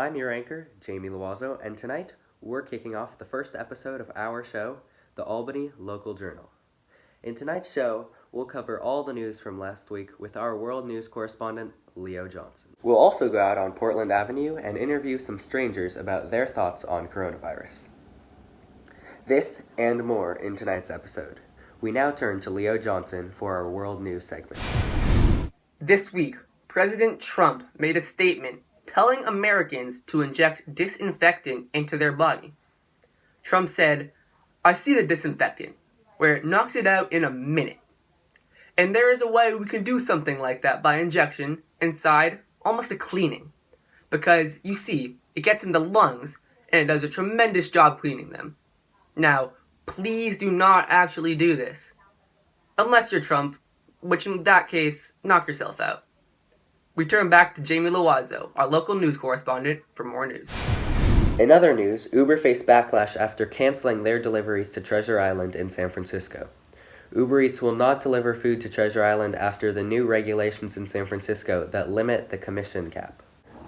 I'm your anchor, Jamie Loiseau, and tonight we're kicking off the first episode of our show, the Albany Local Journal. In tonight's show, we'll cover all the news from last week with our world news correspondent, Leo Johnson. We'll also go out on Portland Avenue and interview some strangers about their thoughts on coronavirus. This and more in tonight's episode. We now turn to Leo Johnson for our world news segment. This week, President Trump made a statement telling Americans to inject disinfectant into their body. Trump said, "I see the disinfectant, where it knocks it out in a minute. And there is a way we can do something like that by injection inside, almost a cleaning. Because, you see, it gets in the lungs, and it does a tremendous job cleaning them. Now, please do not actually do this. Unless you're Trump, which in that case, knock yourself out." We turn back to Jamie Loiseau, our local news correspondent, for more news. In other news, Uber faced backlash after canceling their deliveries to Treasure Island in San Francisco. Uber Eats will not deliver food to Treasure Island after the new regulations in San Francisco that limit the commission cap.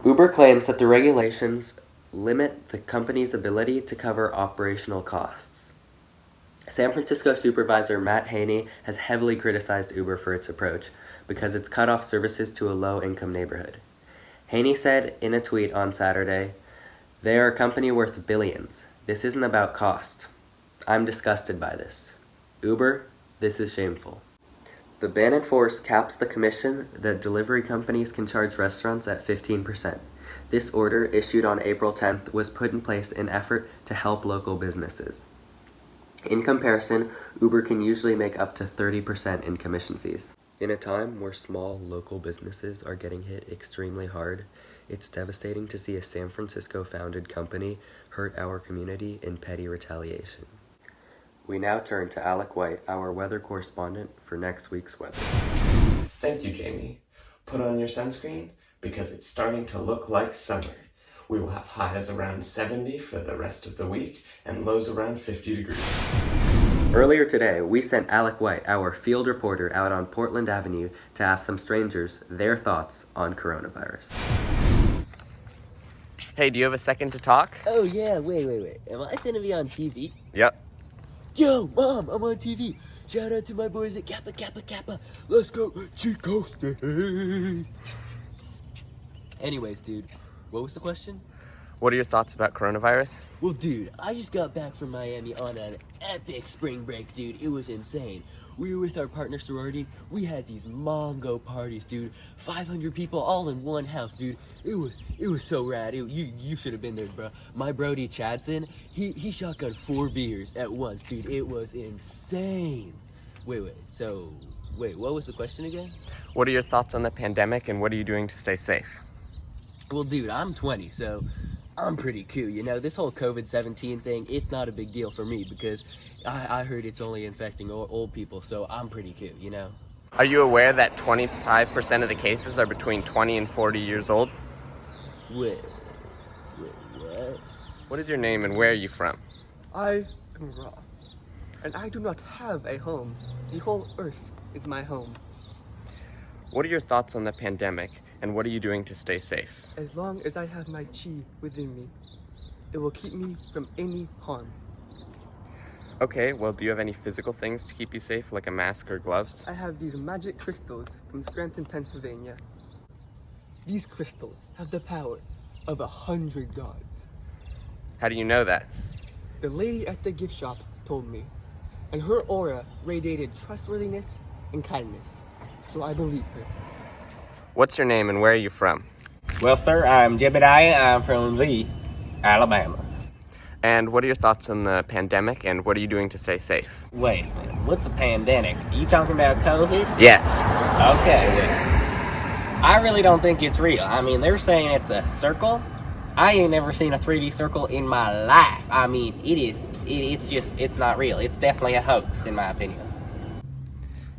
Uber claims that the regulations limit the company's ability to cover operational costs. San Francisco Supervisor Matt Haney has heavily criticized Uber for its approach because it's cut off services to a low-income neighborhood. Haney said in a tweet on Saturday, "They are a company worth billions. This isn't about cost. I'm disgusted by this. Uber, this is shameful." The ban in force caps the commission that delivery companies can charge restaurants at 15%. This order, issued on April 10th, was put in place in effort to help local businesses. In comparison, Uber can usually make up to 30% in commission fees. In a time where small local businesses are getting hit extremely hard, it's devastating to see a San Francisco-founded company hurt our community in petty retaliation. We now turn to Alec White, our weather correspondent, for next week's weather. Thank you, Jamie. Put on your sunscreen because it's starting to look like summer. We will have highs around 70 for the rest of the week and lows around 50 degrees. Earlier today, we sent Alec White, our field reporter, out on Portland Avenue to ask some strangers their thoughts on coronavirus. Hey, do you have a second to talk? Oh yeah, wait. Am I gonna be on TV? Yep. Yo, Mom, I'm on TV. Shout out to my boys at Kappa. Let's go, Chico State. Anyways, dude, what was the question? What are your thoughts about coronavirus? Well, dude, I just got back from Miami on an epic spring break, dude. It was insane. We were with our partner sorority. We had these Mongo parties, dude. 500 people all in one house, dude. It was so rad. You should have been there, bro. My Brody Chadson, he shotgunned 4 beers at once, dude. It was insane. Wait, what was the question again? What are your thoughts on the pandemic and what are you doing to stay safe? Well, dude, I'm 20, so I'm pretty cool, you know. This whole COVID-19 thing, it's not a big deal for me because I heard it's only infecting old people, so I'm pretty cool, you know. Are you aware that 25% of the cases are between 20 and 40 years old? Wait, what? What is your name and where are you from? I am Ra, and I do not have a home. The whole earth is my home. What are your thoughts on the pandemic and what are you doing to stay safe? As long as I have my chi within me, it will keep me from any harm. Okay, well, do you have any physical things to keep you safe, like a mask or gloves? I have these magic crystals from Scranton, Pennsylvania. These crystals have the power of 100 gods. How do you know that? The lady at the gift shop told me, and her aura radiated trustworthiness and kindness, so I believed her. What's your name and where are you from? Well, sir, I'm Jebediah. I'm from Lee, Alabama. And what are your thoughts on the pandemic and what are you doing to stay safe? Wait a minute, what's a pandemic? Are you talking about COVID? Yes. Okay, well, I really don't think it's real. I mean, they're saying it's a circle. I ain't never seen a 3D circle in my life. I mean, it's not real. It's definitely a hoax, in my opinion.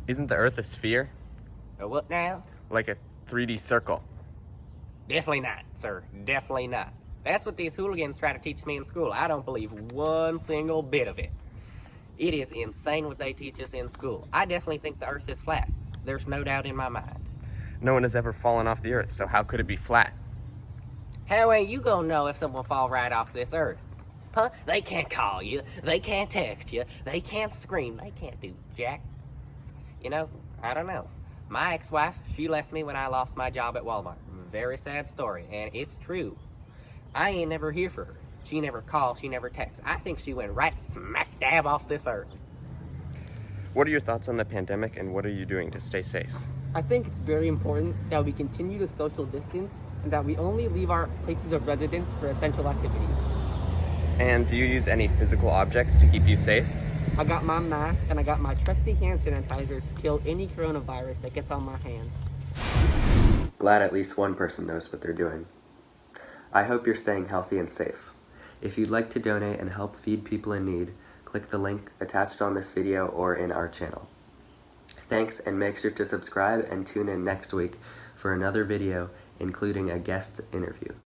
Isn't the Earth a sphere? A what now? Like a 3D circle? Definitely not, sir. Definitely not. That's what these hooligans try to teach me in school. I don't believe one single bit of it. It is insane what they teach us in school. I definitely think the Earth is flat. There's no doubt in my mind. No one has ever fallen off the Earth, so how could it be flat? How ain't you gonna know if someone fall right off this earth? Huh? They can't call you. They can't text you. They can't scream. They can't do jack. You know, I don't know. My ex-wife, she left me when I lost my job at Walmart. Very sad story, and it's true. I ain't never here for her. She never called, she never texts. I think she went right smack dab off this earth. What are your thoughts on the pandemic, and what are you doing to stay safe? I think it's very important that we continue to social distance and that we only leave our places of residence for essential activities. And do you use any physical objects to keep you safe? I got my mask and I got my trusty hand sanitizer to kill any coronavirus that gets on my hands. Glad at least one person knows what they're doing. I hope you're staying healthy and safe. If you'd like to donate and help feed people in need, click the link attached on this video or in our channel. Thanks, and make sure to subscribe and tune in next week for another video, including a guest interview.